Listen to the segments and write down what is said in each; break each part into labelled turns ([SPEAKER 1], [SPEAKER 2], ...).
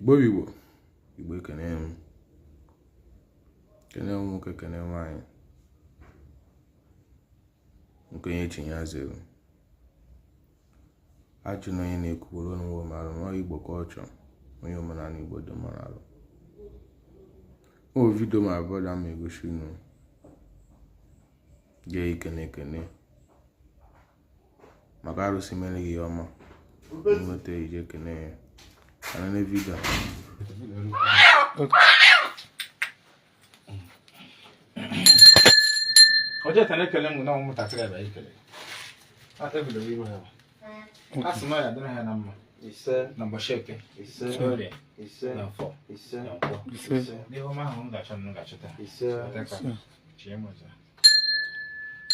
[SPEAKER 1] Igbo ekene nwoke kene nwanyị nke chinye azelu ajụ na onye na-ekwuru n'ụwa mara na Igbo ka ọ chọrọ onye omenala Igbo dị mara alụ o video ma brother ma egosi unu je ikene maka arụsị mere gị ọma nweta ije kene ana na video
[SPEAKER 2] Oje tane kele mu na mu takira ba ikele. Ata video wi ha. Asma ya dana ha na mma. Ise na bosheke. Ise ore. Ise na fo. Ise na fo. Ise. Ni ho ma hu nga chanu nga cheta. Ise. Ataka. Chemo za.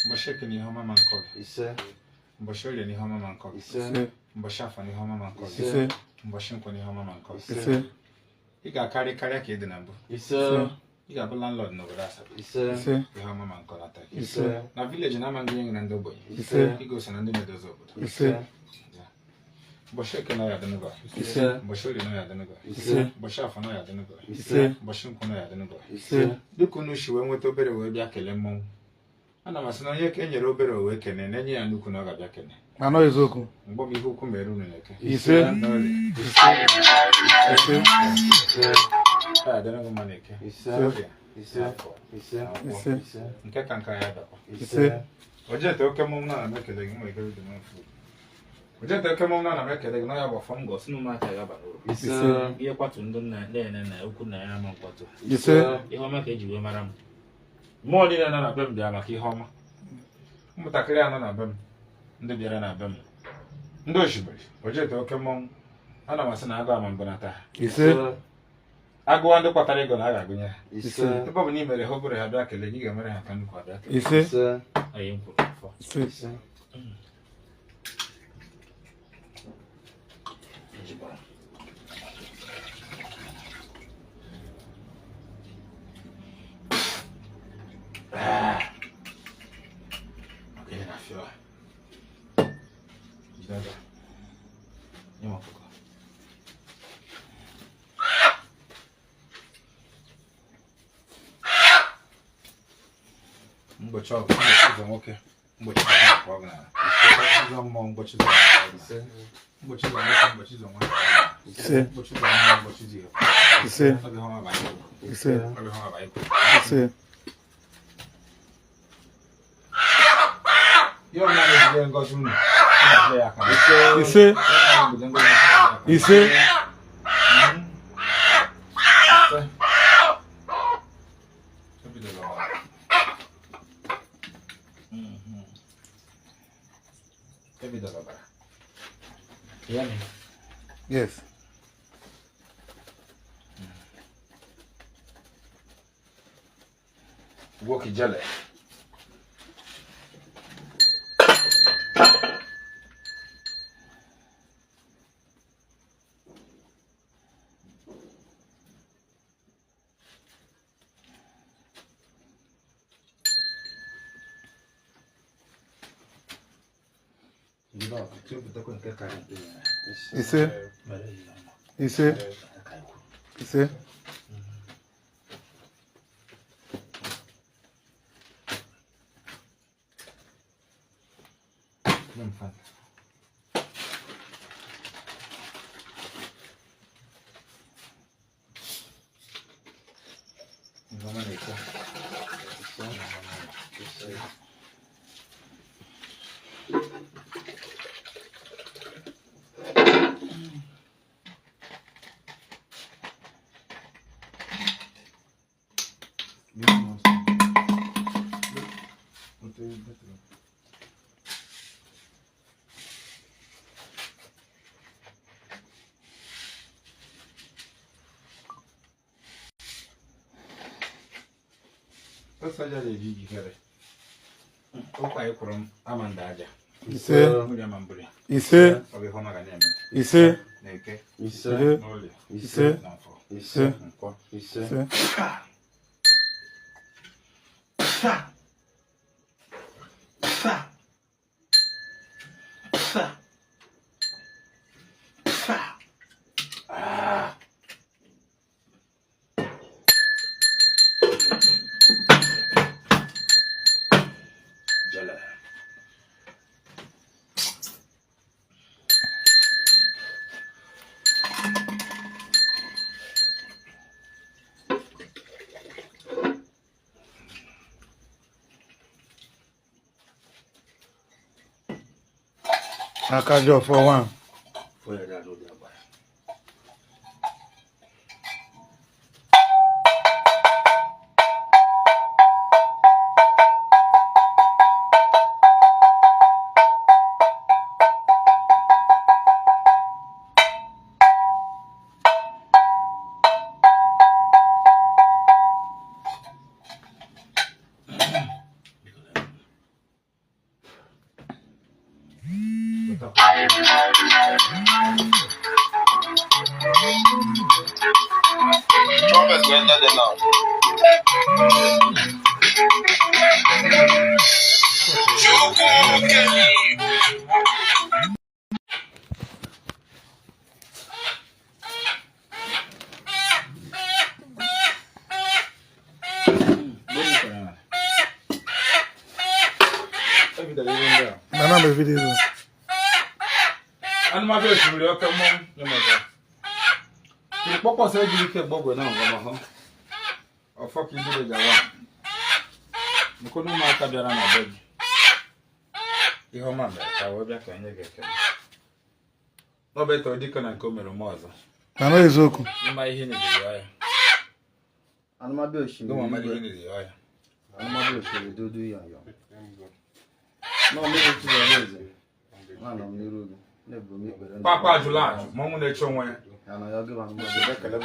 [SPEAKER 2] Bosheke ni ho ma manko. Ise. Boshole ni ho ma manko. Ise. Boshafa ni ho ma manko. Ise. Boshinko ni ho ma manko. Ise. Iga kare ka ide na mbu. Ise. You got a landlord no grasa. Ise. You have mama and colata. Ise. Na village na man going and double. Ise. He goes and under the door. Ise. Bosheke no ya the nuba. Ise. Bosholi no ya the nuba. Ise. Boshafa no ya the nuba. Ise. Boshunko no ya the nuba. Ise. Dukunu shi we nweto bere we bia kele mmon. Ana masina ye kenyere obere we kene na nye ya nuku no ga bia kene.
[SPEAKER 1] Ano ezoku.
[SPEAKER 2] Mgbo mi hu ku meru no neke.
[SPEAKER 1] Ise.
[SPEAKER 2] Ise. Ah, dana go maneke. Ise. Nke kanka ya da. Ise. Oje te oke mum na mekele gi mo ikere de mfu. Oje te oke mum na mekele gi no ya bo fam go sinu ma ta ya ba no. Ise. Iye kwatu ndo na na okwu na ya ma kwatu. Ise. Ihe ọma ka eji we mara m. Mo ni na bem bia maka ihe ọma. Mutakiri ana na bem. Ndị bịara na bem. Ndị oshibiri. Oje te oke mum ana masị na aga amambana taa.
[SPEAKER 1] Ise.
[SPEAKER 2] Agụwa ndị kwatara ego na a ga-agụnye ha. Ise. Ebe ọ bụ na i mere ha obere ha bịa kelee gị ga-emere ha ka nnukwu abịa kelee.
[SPEAKER 1] Ise.
[SPEAKER 2] Anyị mkwuru afọ.
[SPEAKER 1] Ise.
[SPEAKER 2] Okay, na fio. Jidada. Nye mafuko. Mgbochi ọgụ nwoke mgbochi ọgụ ọgụ na ịzọ mmụọ mgbochi ọgụ ise mgbochi ọgụ nwoke mgbochi ọgụ nwoke ise mgbochi ọgụ mmụọ mgbochi ọgụ ise ọbị hụ ma ise ọbị hụ ma ise yo na ejide ngozi unu ya aka
[SPEAKER 1] ise ise Yes.
[SPEAKER 2] Woki jale.
[SPEAKER 1] Ise. Ise. Ise.
[SPEAKER 2] Sasa jale jiji kare. Okwa ikurum amanda aja.
[SPEAKER 1] Ise.
[SPEAKER 2] Muri mamburi.
[SPEAKER 1] Ise.
[SPEAKER 2] Obi homa ga neme.
[SPEAKER 1] Ise.
[SPEAKER 2] Neke.
[SPEAKER 1] Ise.
[SPEAKER 2] Nole.
[SPEAKER 1] Ise.
[SPEAKER 2] Nafo.
[SPEAKER 1] Ise.
[SPEAKER 2] Nko.
[SPEAKER 1] Ise. I catch you for one.
[SPEAKER 2] For that, I do that.
[SPEAKER 1] Nana be video.
[SPEAKER 2] And my best will come on. The purpose of the weekend, Bob, now, or fucking village. I want. You couldn't mark up your bed. The home man, I will be a kind of get. No better, Deacon and come in Mother.
[SPEAKER 1] I know it's okay.
[SPEAKER 2] You might hear the eye.
[SPEAKER 3] And my bush,
[SPEAKER 2] No one might hear the eye.
[SPEAKER 3] and my bush, do you? No, maybe to the reason. Man, I'm new. Never meet with
[SPEAKER 2] Papa July, Mamma, they show when.
[SPEAKER 3] and I give on the back of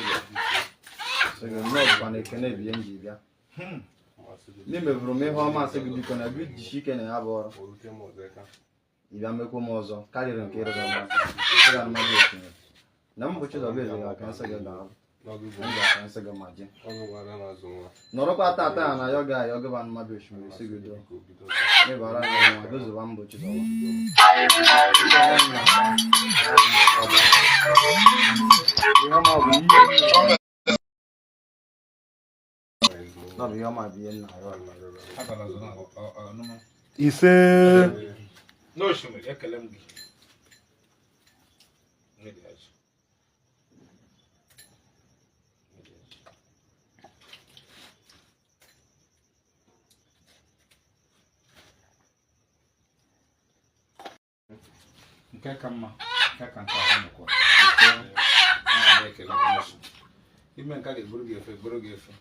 [SPEAKER 3] so you're not one a Canadian Givia. Limit from me, how much you can agree the chicken and have or Yamaco carry and care of my bush. Number which is a bit I can say down. I can say imagine. Noropa Tata and a yoga and my bush will see good. Never I those of one butchers. No, you might be in.
[SPEAKER 1] He said,
[SPEAKER 2] No, she may get them. Kama kaka nkaho mko na make la mission ime nkali buruge efe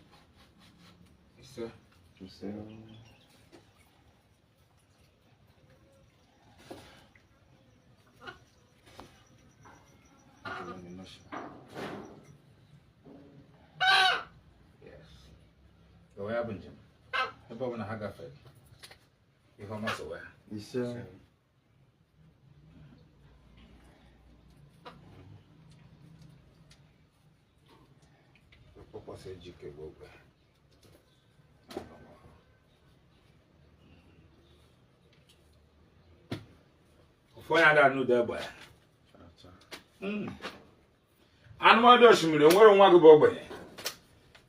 [SPEAKER 2] isa yes go ya bunjim ebe wana haga fe iho maso wa
[SPEAKER 3] Isa.
[SPEAKER 2] Posso ser de que vou ver. Foi nada no debo. Anuma do shimire nwere nwa gị bụ ogbenye.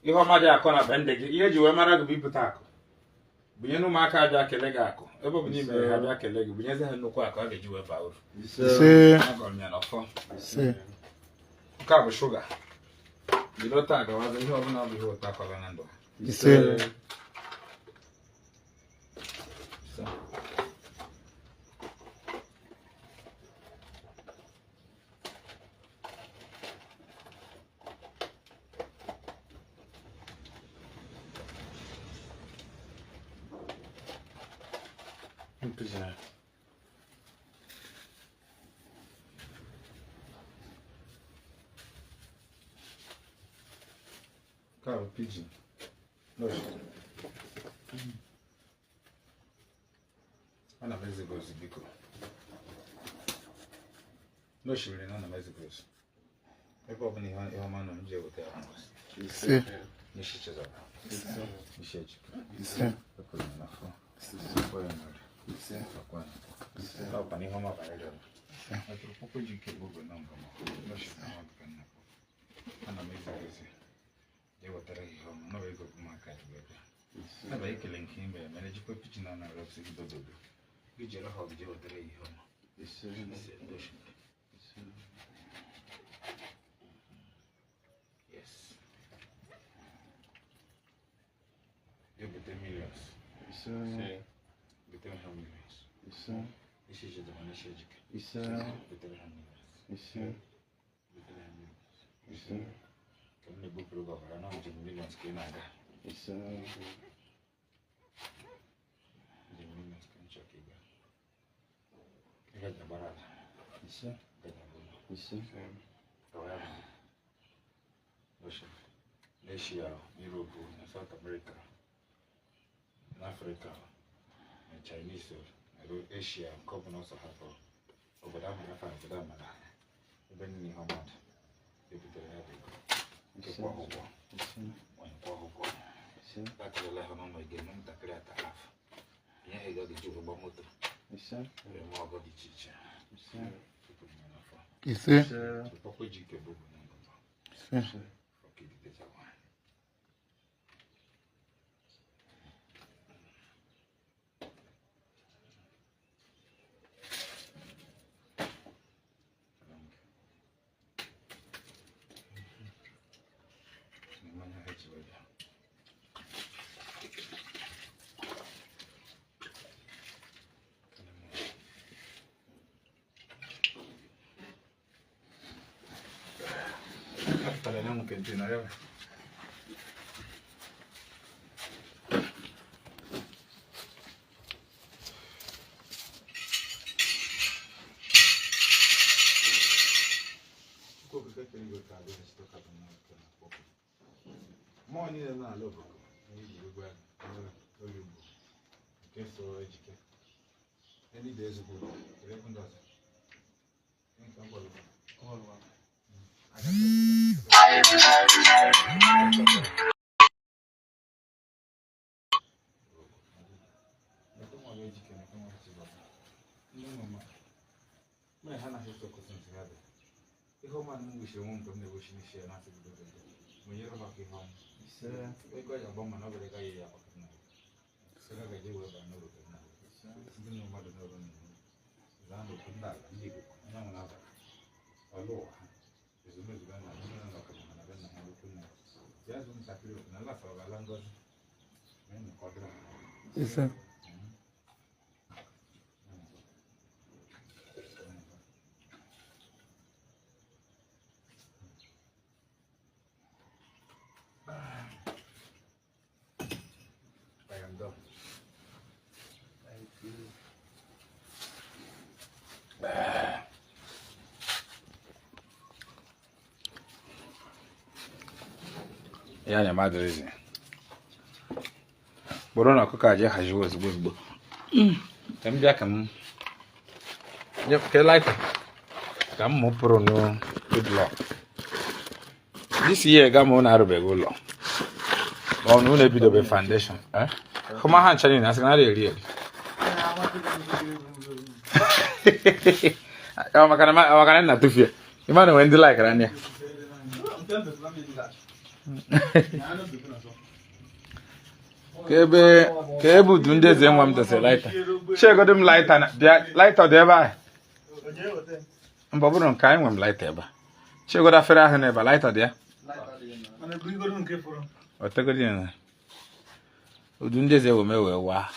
[SPEAKER 2] Ihe ọma dị akọ na bende gị, ihe ji wee mara gị bụ ibute akụ. Bunye n'ụmụ aka abịa kele gị akụ. Ebe ọ bụ n'ime ha bịa kele gị, bunyezi ha nnukwu akụ a ga-eji wee baa uru.
[SPEAKER 1] Ise.
[SPEAKER 2] Agọrọ m ya n'ọfọ.
[SPEAKER 1] Ise.
[SPEAKER 2] Nke a bụ shuga. Bido taa gawazi ihe ọbụla bụ ihe ụtọ akọrọ na ndụ.
[SPEAKER 1] Ise.
[SPEAKER 2] Impressionnant. Cara, pigeon. Nojo. Ana mezi gozi biko. No shiri na mezi gozi. Ebe ọbụla ihe ọma nọ nje weta ya.
[SPEAKER 1] Ise.
[SPEAKER 2] Nishi cheza. Nishi ejika.
[SPEAKER 1] Ise.
[SPEAKER 2] Eko ya nafọ. Eko ya nọrọ. Ise. Akwa. Ise. Ọpa n'ihe ọma banyere ya. Atụrụ puku ji ike gbogbo na ngama. No shiri na ọdụ ka nnapụ. Ana mezi gozi. Wetara ihe ọma na ego ụmụaka ji wee bịa. Ebe ekele nke ime mere jikwa pichi na narị ọsị gị dododo. Gị jere ha ọgụ je wetara ihe ọma. Yes. You bete millions. Bete ha millions. Asia, Europe, South America, Africa, and Chinese, Asia, Copenhagen also have over that man, even in Hamad, they put the head. That's the life of my game, the great half. Yeah, I got the joke about motor. More about the teacher.
[SPEAKER 1] You see?
[SPEAKER 2] Mungkin Cina ya. Mau ni na lo bro. Ni di gba. Lo yo. Okay, so ejike. Any days ago, 11 dollars. Think about it. All one. Yes, sir. I am done. Thank you. Yani madrezi. Borona kuka je haji ozugbo. Tambia kam. Je ke like. Kam mo pro no good luck. This year ga mo na robe go lo. Ba no na bido be foundation, eh? Kuma han chani na sana re. Ya makana na tufia. Imana wendi like rania. Kebe dunde zenwa mtase lighter. Chego dum lighter na dia lighter de ba. Mbaburu nkai nwem lighter eba. Chego da fere ahụ na eba lighter dia. Ana bigo dum ke foro. Otego dia na. Odunde zewo mewe wa.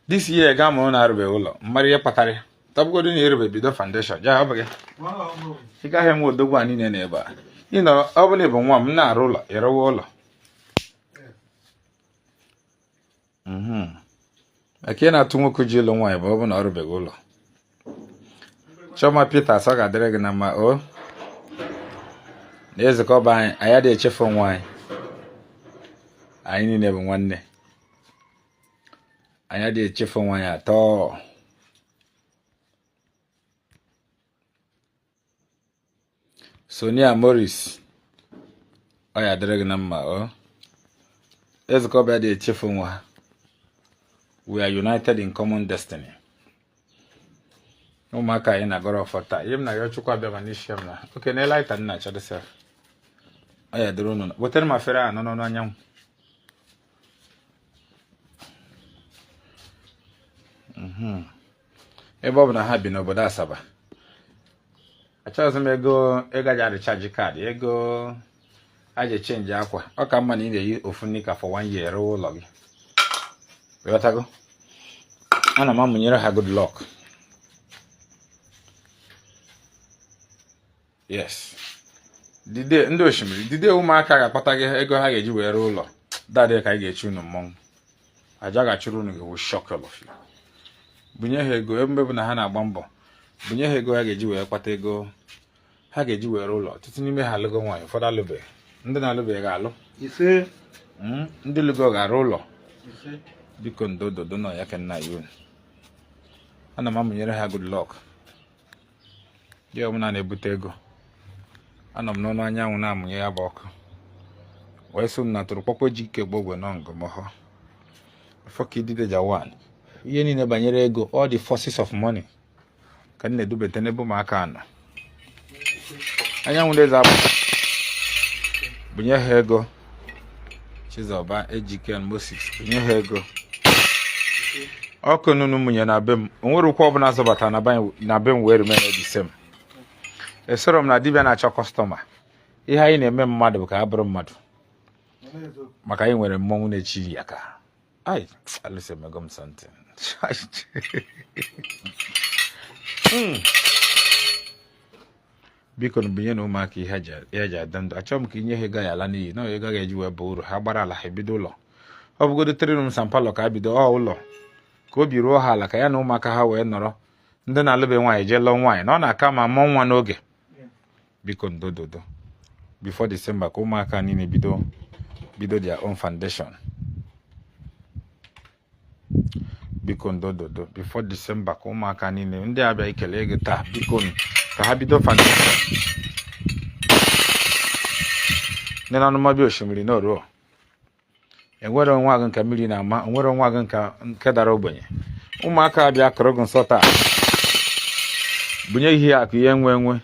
[SPEAKER 2] This year ga mo na arube ulo. Mmari ya patari. Tabugo dun yerube bido foundation. Ja obage. Ika he nwo odogwu ani ne na eba. You know, obule bụ nwa m na-arụ ụlọ, erewe ụlọ. Ake na-atụ nwoke ji ịlụ nwaanyị bụ ọ bụ na ọrụbeghị ụlọ. Choma Peter sọ ga-adịrị gị na mma o. Na-ezukọ bụ anyị adịghị echefu nwaanyị. Anyị niile bụ nwanne. Anyị adịghị echefu nwaanyị atọ. Sonia Morris. Oya adịrị na mma o. Ezukọ bụ adịghị echefu nwa. We are united in common destiny. Ụmụaka anyị na-agọrọ ọfọta. Ihe m na ya chukwu abịa ma n'isi m na. Oke na ịlaịta nna chọrọ sef. Oya adịrị unu na. Wetere m afere a nọ n'anyanwụ. Ebe ọ bụ na ha bi n'obodo Asaba. Achọghịzị m ego ga recharge card, ego aje change akwa. Ọ ka mma na ị na-eyi ofu nika for 1 year rụọ ụlọ gị. Ịghọtago? ana m amụnyere ha good luck. Yes. Dide ndị osimiri, dide ụmụaka ga-akpata gị ego ha ga-eji were ụlọ. Dadị ka anyị ga-echi unu mmọnwụ. Aja ga-achụrụ unu ga-ewu shock all of you. Bunye ha ego ebe bụ na ha na-agba mbọ. Bunye ha ego ha ga-eji were kpata ego ha ga-eji were ụlọ. Ọtụtụ n'ime ha alụgo nwaanyị, ụfọdụ alụbeghị. Ndị na-alụbeghị ga-alụ.
[SPEAKER 3] Ise.
[SPEAKER 2] Ndị lụgo ga-arụ ụlọ. Biko ndododo nọ ya ka nna ya unu. Ana m amụnyere ha good luck. Ya ọmụna na-ebute ego. Ana m n'ọnụ anyanwụ na-amụnye ya bụ ọkụ. Wee sị m na tụrụ kpọkpọ ji ike gbogwe nọ ngọmọhọ. Before ka idide jawan. Ihe niile banyere ego, all the forces of money. Ka m na-edubete n'ebe ụmụaka anọ. Anyanwụ ndị zabụ. Bunye ha ego. Chizoba, Ejike, Moses. Bunye ha ego. Ọkụ nunu mụnye na be m. Onwere ụkwụ ọbụla zọbata na be m wee remain the same. Esoro m na dibịa na-achọ kọstọma. Ihe anyị na-eme mmadụ bụ ka ha bụrụ mmadụ. Maka anyị nwere mmọnwụ na-echi ya ka. Ai, alụsị emego m something. Biko na binye na ụmụaka ihe ji adị ndụ. Achọrọ m ka inye ha ego ya ala n'iyi. Na ego ga-eji wee bụ uru. Ha gbara ala ha ebido ụlọ. Ọ bụgodo 3 room sampalo ka ha bido ụlọ. Ka obi ruo ha ala ka ya na ụmụaka ha wee nọrọ. Ndị na-alụbe nwaanyị jee lụọ nwaanyị. Na ọ na-aka ma mụọ nwa n'oge. Biko ndododo. Before December ka ụmụaka niile bido their own foundation. Biko ndododo. Before December ka ụmụaka niile ndị abịa ikele ego taa. Biko ka ha bido foundation. Ndị na-anụmabịa osimiri n'oruo. Enwere nwa agụ nke mmiri na-ama. Enwere nwa agụ nke dara ogbenye. Ụmụaka abịa kọrọ gị nsọ taa. Bunye ihe akụ ihe enwe.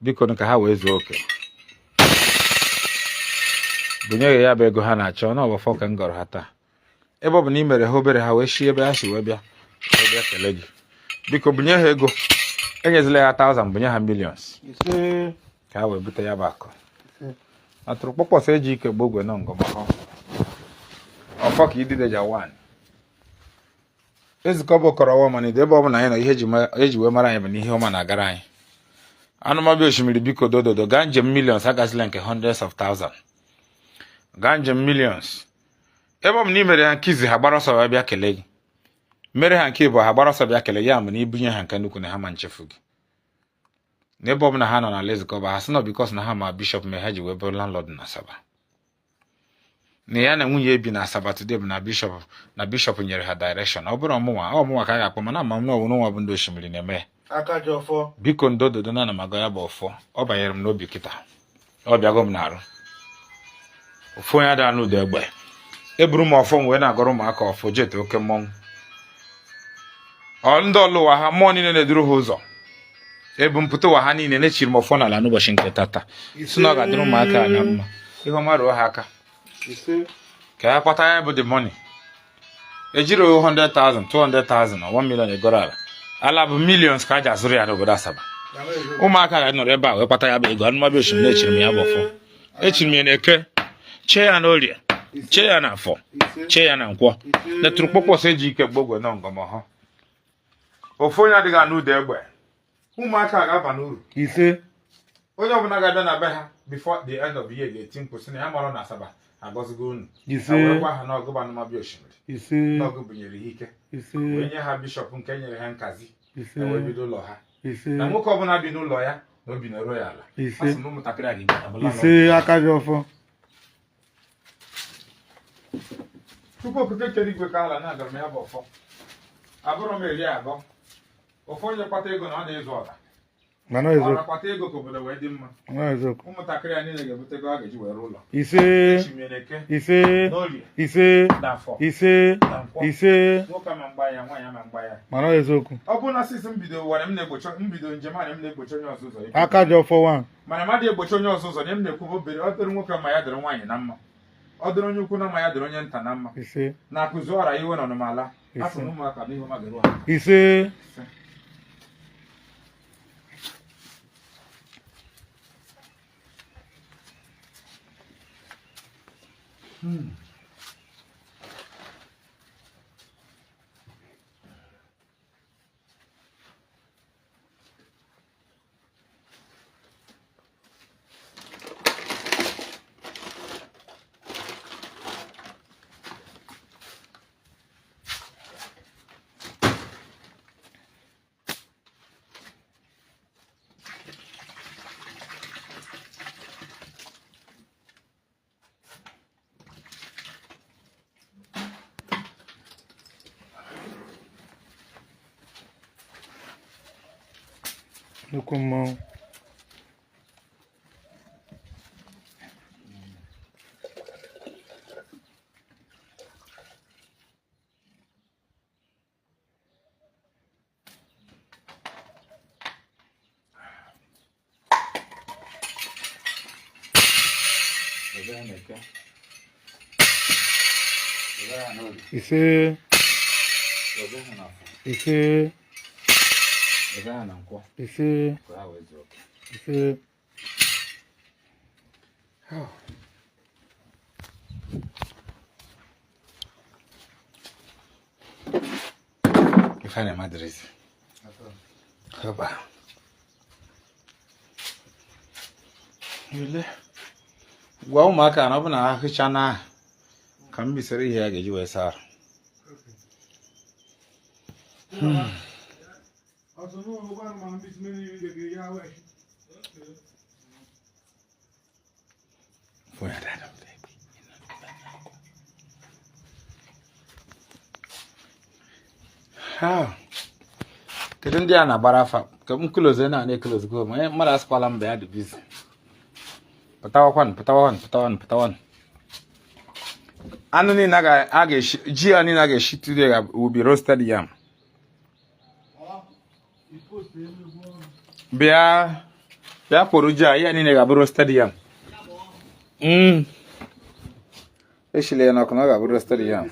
[SPEAKER 2] Biko ka ha wee zuo oke. Bunye ya bụ ego ha na-achọ na ọbọfọ ka m gọrọ ha taa. Ebe ọ bụ na ị mere ha obere ha wee shi ebe ha si wee bịa kele gị. Biko bunye ha ego. Enyezila ya 1000, bunye ha millions. Ka ha wee bute ya bụ akụ. Atụrụ kpọkpọsọ eji ike gbogwe nọ ngọmahọ. Ọfọ ka idide jawan. Ezikọ bụ kọrọ ọwa mana ebe ọ bụ na anyị nọ ihe eji wee mara anyị bụ na ihe ọma na-agara anyị. Anụmabịa osimiri biko dododo gaa njem millions agazila nke hundreds of thousands. Gaa njem millions. Ebe ọ bụ na ị mere ha nkizi ha gbara ọsọ bịa kelee gị. Mere ha nke bụ ha gbara ọsọ bịa kelee ya ma na ibunye ha nke nnukwu na ha ma nchefu gị. N'ebe ọ bụ na ha nọ na Lezikọ ha sị nọ bikos na ha ma bishọp mee ha ji wee bụrụ landlord na Asaba. Na ya na nwunye ebi na Asaba today bụ na bishọp nyere ha direction. Ọ bụrụ ọmụnwa ka a ga-akpọ mana ama m na ọnwụnwa bụ ndị osimiri na-eme.
[SPEAKER 3] Aka ji ọfọ.
[SPEAKER 2] Biko ndododo na m agọ ya bụ ọfọ. Ọ banyere m n'obi kịta. Ọ bịago m n'arụ. Ofu onye adịla n'ụdọ egbe. Eburu m ọfọ m wee na-agọrọ ụmụaka ọfọ jete oke mmọnwụ. Ndị ọlụwa ha mmụọ niile na-eduru ha ụzọ. Ebu mpụta ụwa ha niile na-echiri m ọfọ n'ala n'ụbọchị nke tata. Si na ọ ga-adịrị ụmụaka anya mma. Ihe ọma ruo ha aka. Ka ha kpata ya bụ the money. Ejiri 100,000, 200,000 or 1 million egoro ala. Ala bụ millions ka a ji azụrụ ya n'obodo Asaba. Ụmụaka ga-anọrọ ebe a wee kpata ya bụ ego. Anụmabịa osimiri echiri m ya bụ ọfọ. Echiri m ya n'Eke. Chee ya n'Orie. Chee ya n'Afọ. Chee ya na Nkwọ. Netụrụ kpọkpọsọ eji ike gbogwe nọ ngọmọhọ. Ofu onye adịghị anụ ụda egbe. Ụmụaka ga-aba n'uru. Onye ọbụla ga-abịa na be ha before the end of the year ga-eti mkpu sị na ya mara na Asaba agọzigo unu. Wee gwa ha na ọgụ bụ anụmabịa osimiri. N'ọgụ bunyere ha ike. Wee nye ha bishọp nke nyere ha nkazi. Wee bido ụlọ ha. Na nwoke ọbụla bi n'ụlọ ya na obi na-ero ya ala. Asị m ụmụntakịrị a ga-ebi
[SPEAKER 3] aka ji ọfọ.
[SPEAKER 2] Tupu okike kere igwe ka ala na-agara m ya bụ ọfọ. Abụrụ m eri agọ. Ụfọ onye kpata ego na ọ na-ezu ọda. Ọ na-akpata ego ka obodo wee dị mma. Ụmụntakịrị ya niile ga-ebute ego a ga-eji were ụlọ. Nwoke ma mgba ya, nwaanyị ma mgba ya. Ọ bụrụ na sisi mbido wara m mbido njem a m na-egbochi onye ọzụzọ.
[SPEAKER 3] Aka ji ọfọ wa.
[SPEAKER 2] Mana mmadụ egbochi onye ọzụzọ na m na-ekwu obere ọ dịrị nwoke ma ya dịrị nwaanyị na mma. Ọ dịrị onye ukwu na mma ya dịrị onye nta na mma. Na-akụzi ọra iwe nọ n'ọnụmala. Afọ na ụmụaka n'ihu ma ga-eru ha.
[SPEAKER 1] nnukwu mmanwụ. Ise. Ise. Ise. Ise. Ifanye madrisi. Haba. Ile. Gwa ụmụaka na ọ bụ na ahụcha na ka m bisara ihe a ga-eji wee saa arụ. Kedu ndị a na-agbara afa ka m klozie na-eklozi go ma mmadụ asịkwala mbe ya dị bizi. Pụtawan. Anụ niile a ga-eshi, ji a niile a ga-eshi today will be roasted yam. Bịa kwụrụ ji a, ihe niile ga-abụ roasted yam. Eshile ya n'ọkụ na ọ ga-abụ roasted yam.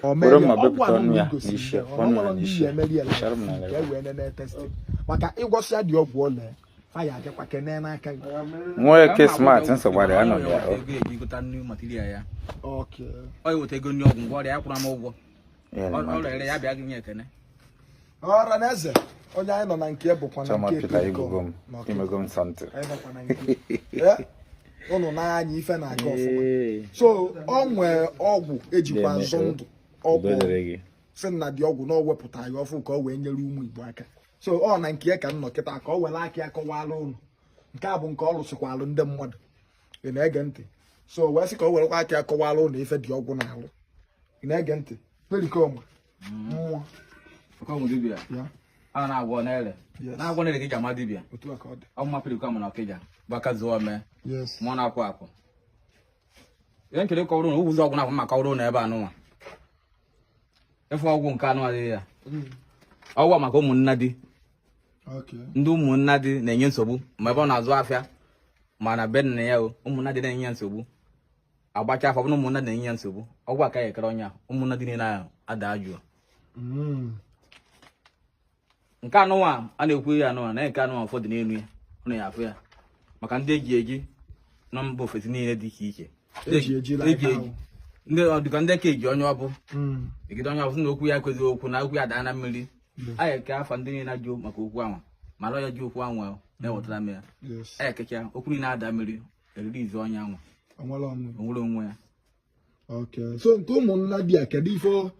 [SPEAKER 1] Kpọrọ mma bepụta ọnụ ya n'isi ọnụ ya n'isi.
[SPEAKER 4] Maka ịgwọsịa dị ọgwụ ọla faya adịkwa kene n'aka gị.
[SPEAKER 1] Nwa ke smart nsọgbara ya nọ ya.
[SPEAKER 4] Ọ
[SPEAKER 2] weta ego nri ọgwụ ngwa ọrịa ya kwụrụ m ụgwọ. Ọ rere ya bịa gị nye ekene.
[SPEAKER 4] Ọra na eze onye anyị nọ na nke bụkwa na nke
[SPEAKER 1] imego m santị.
[SPEAKER 4] Ụnụ n'anya ife na-aga ọfụma. So ọ nwee ọgwụ ejikwa azụ ndụ ọgwụ sị na dị ọgwụ na ọ wepụta ya ọfụ ka ọ wee nyere ụmụ Igbo aka. So ọ na nke ka nnọ kịta ka ọ were aka ya kọwara ụnụ nke a bụ nke ọ lụsịkwalụ ndị mmadụ ị na-ege ntị. So wee sị ka ọ werekwa aka ya kọwara ụnụ ife dị ọgwụ na-alụ ị na-ege ntị. Perikoma mmụọ
[SPEAKER 2] a na-agwọ n'ele na-agwọ n'ele gị jama dibịa ọmụma perikoma na ọkịja gbaka zuo mee mụọ na-akwụ akwụ. Ihe nkele kọwụrụ na ụzọ ọgwụ na-akwụ maka ọrụ na ebe anụnwa efu ọgwụ nke anụ adịghị ya ọgwụ maka ụmụnna di ndị ụmụnna di na-enye nsogbu ma ebe ọ na-azụ afịa ma na be nna ya ụmụnna di na-enye nsogbu agbacha afọ bụ na ụmụnna na-enye ya nsogbu ọgwụ aka ya ekere onye ahụ ụmụnna di niile ahụ ada ajụọ. Nke anụnwa a na-ekwu ya anụnwa na nke anụnwa ụfọdụ n'elu ya ọ na-ya afụ ya maka ndị eji na mba ofesi niile dị iche iche ndị ọdịka ndị ka eji onye ọbụ egide onye ọbụ na okwu ya ekweghị okwu na okwu ya daa na mmiri anyị eke afa ndị niile ajụ maka okwu anwa ma lọ ya ji okwu anwa na-ewetara m ya anyị ekecha okwu niile ada mmiri eriri izu onye anwa onwere onwe ya.
[SPEAKER 4] So nke ụmụnna di ya kedu ife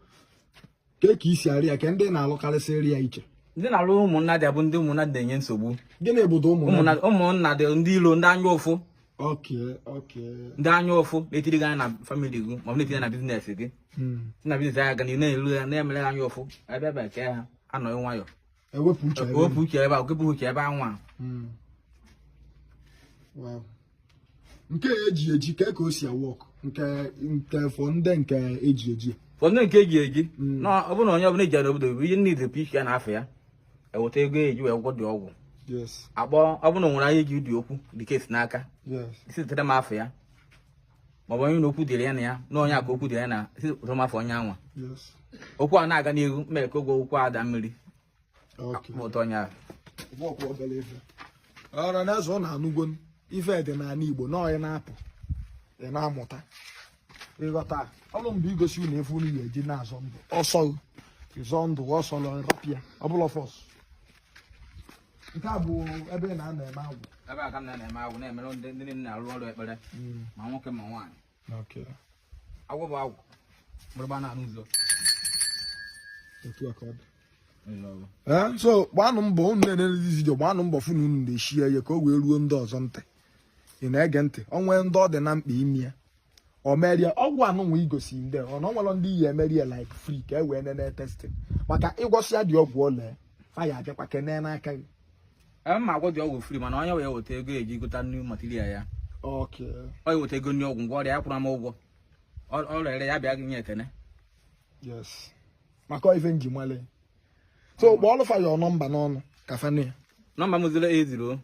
[SPEAKER 4] ka isi arị ya ka ndị na-alụkarịsịrị ya iche.
[SPEAKER 2] Ndị na-alụ ụmụnna dị bụ ndị ụmụnna dị na-enye nsogbu.
[SPEAKER 4] Gịnị bụ
[SPEAKER 2] ụmụnna dị ndị ilo ndị anya ụfụ. Ndị anya ụfụ na-etiri gị anya na famili gị ma ọ bụ na-etiri na biznes gị. Na biznes ya ga na-elu ya na-emere anya ụfụ ebe ebe ke ha anọghị nwayọ ewepụ uche ebe a okepụ uche ebe anwa.
[SPEAKER 4] Nke eji ka o si awọk nke fọ ndị nke eji
[SPEAKER 2] ụfọdụ nke eji na ọ bụrụ na onye ọbụla eji n'obodo bụ ihe niile bụ ike ya na-afọ ya eweta ego eji wee gwọ dị ọgwụ akpọ ọ bụrụ na nwere ahịa eji dị okwu dị kesi n'aka sitere m afọ ya maọbụ onye na okwu dịrị ya na ya na onye aka okwu dịrị ya na sitere m afọ onye anwa okwu a na-aga n'ihu mee ka oge okwu ada mmiri ụtọ onye ahụ.
[SPEAKER 4] Ọra na eze ọ na-anụgo ife dị n'ala Igbo na onye na-apụ ị na-amụta ịghọta ọrụ mgbe igosi unu efu unu ga-eji na-azọ ndụ ọsọ ịzọ ndụ ọsọlọ rapịa ọbụla fọs. Nke a bụ ebe na-anọ eme agwụ
[SPEAKER 2] ebe a ka na-eme agwụ na-emere ndị niile na-arụ ọrụ ekpere ma nwoke ma nwaanyị. Agwụ bụ agwụ mgbe na-anụ ụzọ.
[SPEAKER 4] So gbanụ mbọ unu na-enere vidio gbanụ mbọ funu unu na-eshi ya ka o wee ruo ndị ọzọ ntị ị na-ege ntị onwe ndị ọ dị na mkpa ime ya o merie ọgwụ anụ nwe igosi ndị ọ na nwere ndị yi emerie like free ka e wee nene testing maka ịgwọsịa dị ọgwụ ole faya abịakwa kene n'aka gị
[SPEAKER 5] ma agwọ dị ọgwụ free mana onye wee weta ego eji gota new material ya
[SPEAKER 4] okay
[SPEAKER 5] ọ weta ego nye ọgwụ ngwa ọrịa ya kwụrụ m ụgwọ ọ rere ya bịa gị nye ekene
[SPEAKER 4] yes maka ife nji nwale so kpọọlụ faya nọmba n'ọnụ ka fane
[SPEAKER 5] nọmba m 080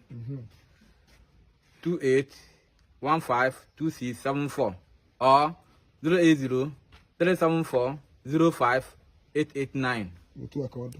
[SPEAKER 5] 28152674 or 080 374 05 889.
[SPEAKER 4] otu aka ọ dị